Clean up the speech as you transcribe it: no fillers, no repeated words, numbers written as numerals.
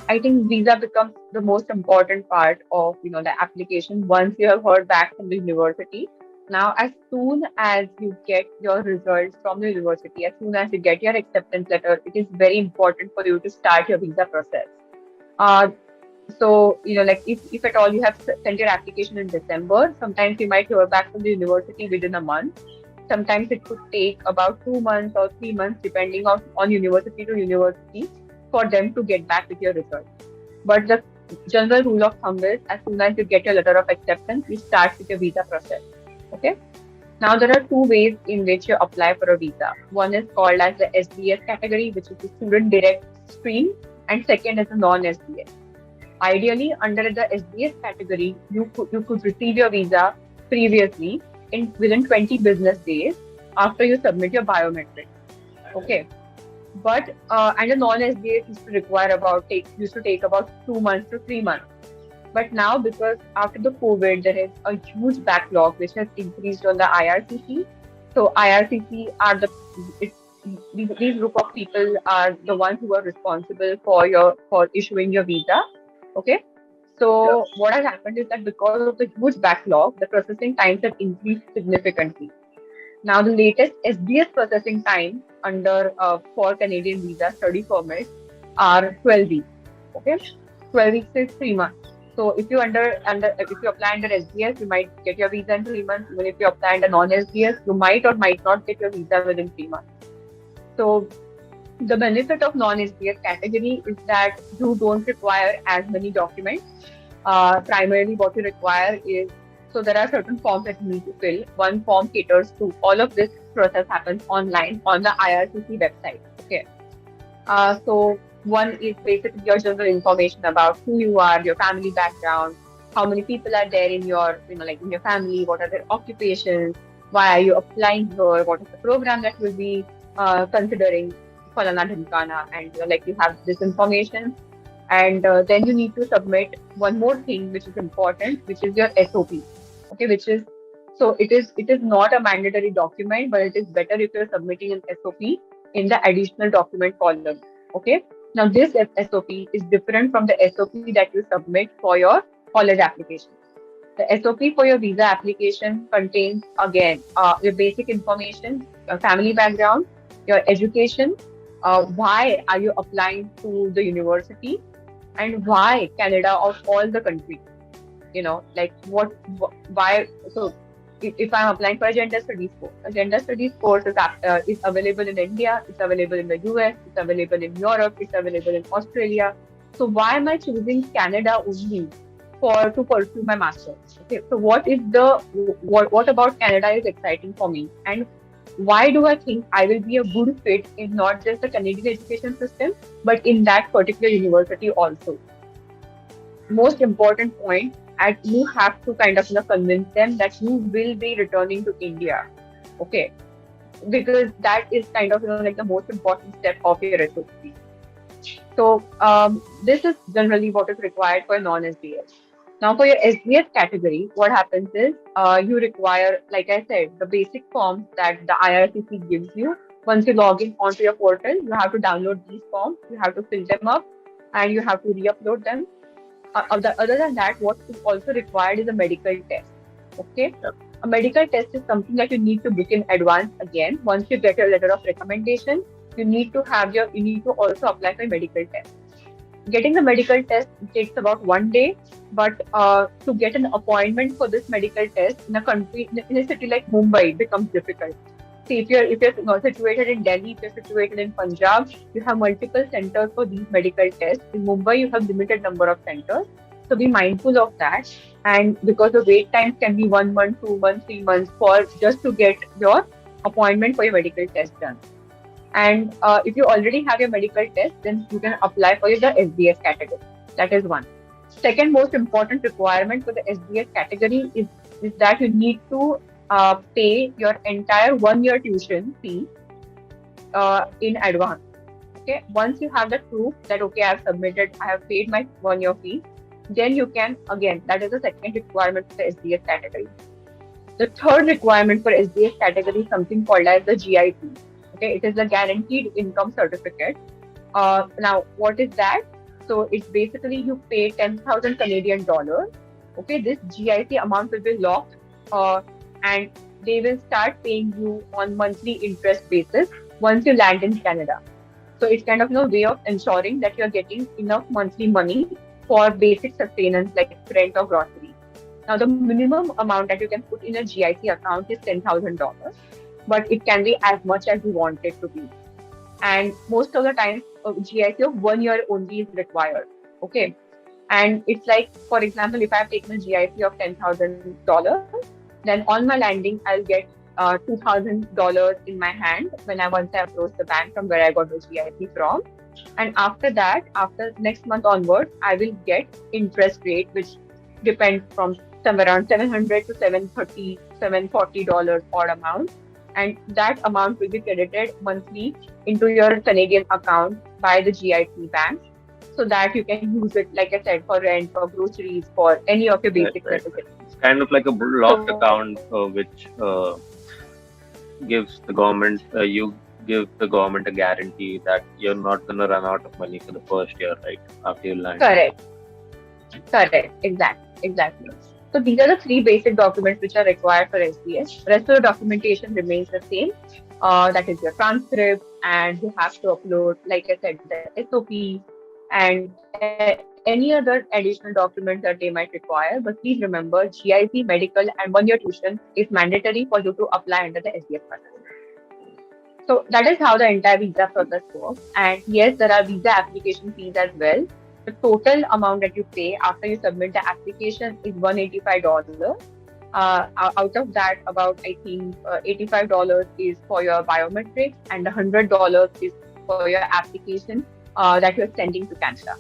I think visa becomes the most important part of the application once you have heard back from the university. Now, as soon as you get your results from the university, as soon as you get your acceptance letter, it is very important for you to start your visa process. Uh, so, like if at all you have sent your application in December, sometimes you might hear back from the university within a month. Sometimes it could take about 2 months or 3 months, depending on university to university, for them to get back with your result. But the general rule of thumb is as soon as you get your letter of acceptance, you start with your visa process. Okay. Now there are two ways in which you apply for a visa. One is called as the SDS category, which is the student direct stream, and second is the non-SDS. Ideally, under the SDS category, you could receive your visa previously in within 20 business days after you submit your biometrics. Okay, but and the non-SDS used to take about 2 months to 3 months. But now, because after the COVID, there is a huge backlog which has increased on the IRCC. So IRCC are it, these group of people are the ones who are responsible for issuing your visa. Okay. Yeah. So what has happened is that because of the huge backlog, the processing times have increased significantly. Now, the latest SDS processing time under for Canadian visa study permits are 12 weeks. Okay, 12 weeks is 3 months. So if you apply under SDS, you might get your visa in 3 months. Even if you apply under non-SDS, you might or might not get your visa within 3 months. So the benefit of non-SDS category is that you don't require as many documents. Primarily, what you require is, so there are certain forms that you need to fill. One form caters to all of this process happens online on the IRCC website. Okay. So one is basically your general information about who you are, your family background, how many people are there in your, like in your family, what are their occupations, why are you applying here, what is the program that will be considering Falana Dhankana, and like you have this information. And then you need to submit one more thing which is important, which is your SOP. Okay, which is so it is not a mandatory document, but it is better if you're submitting an SOP in the additional document column. Okay. Now this SOP is different from the SOP that you submit for your college application. The SOP for your visa application contains again your basic information, your family background, your education, why are you applying to the university, and why Canada of all the countries. Like why. So if I'm applying for a gender studies course, a gender studies course is available in India, it's available in the US, it's available in Europe, it's available in Australia. So why am I choosing Canada only for to pursue my master's? Okay, so what about Canada is exciting for me, and why do I think I will be a good fit in not just the Canadian education system, but in that particular university also? Most important point, and you have to kind of convince them that you will be returning to India. Okay, because that is kind of like the most important step of your SOP. So this is generally what is required for non-SDS. Now for your SDS category, what happens is you require, like I said, the basic forms that the IRCC gives you. Once you log in onto your portal, you have to download these forms, you have to fill them up, and you have to re-upload them. Other than that, what is also required is a medical test. Okay, Yeah. a medical test is something that you need to book in advance. Again, once you get your letter of recommendation, you need to also apply for a medical test. Getting the medical test takes about 1 day, but to get an appointment for this medical test in a country in a city like Mumbai it becomes difficult. See, if you're not situated in Delhi, if you're situated in Punjab, you have multiple centers for these medical tests. In Mumbai, you have limited number of centers, so be mindful of that. And because the wait times can be 1 month, 2 months, 3 months for just to get your appointment for your medical test done. And if you already have your medical test, then you can apply for the SDS category. That is one. Second most important requirement for the SDS category is that you need to pay your entire 1 year tuition fee in advance. Okay. Once you have the proof that okay, I have paid my 1 year fee, then you can again. That is the second requirement for the SDS category. The third requirement for SDS category is something called as the GIP. Okay, it is a guaranteed income certificate. Now, what is that? So it's basically you pay 10,000 Canadian dollars. Okay, this GIC amount will be locked, and they will start paying you on monthly interest basis once you land in Canada. So it's kind of no way of ensuring that you're getting enough monthly money for basic sustenance like rent or grocery. Now, the minimum amount that you can put in a GIC account is $10,000, but it can be as much as you want it to be. And most of the time, a GIC of 1 year only is required. Okay. And it's like, for example, if I've taken a GIC of $10,000, then on my landing, I'll get $2,000 in my hand when once I approach the bank from where I got the GIC from. And after that, after next month onwards, I will get interest rate, which depends from somewhere around 700 to 730, $740 odd amount. And that amount will be credited monthly into your Canadian account by the GIC bank so that you can use it, like I said, for rent, for groceries, for any of your Right, basic right. necessities. It's kind of like a locked So, account, which gives the government, you give the government a guarantee that you're not going to run out of money for the first year, right? After you land. correct, correct, exactly. So these are the three basic documents which are required for SDS. Rest of the documentation remains the same. That is your transcript, and you have to upload, like I said, the SOP and any other additional documents that they might require. But please remember, GIC, medical, and 1 year tuition is mandatory for you to apply under the SDS process. So that is how the entire visa process works. And yes, there are visa application fees as well. The total amount that you pay after you submit the application is $185. Out of that, about I think $85 is for your biometrics, and $100 is for your application that you're sending to Canada.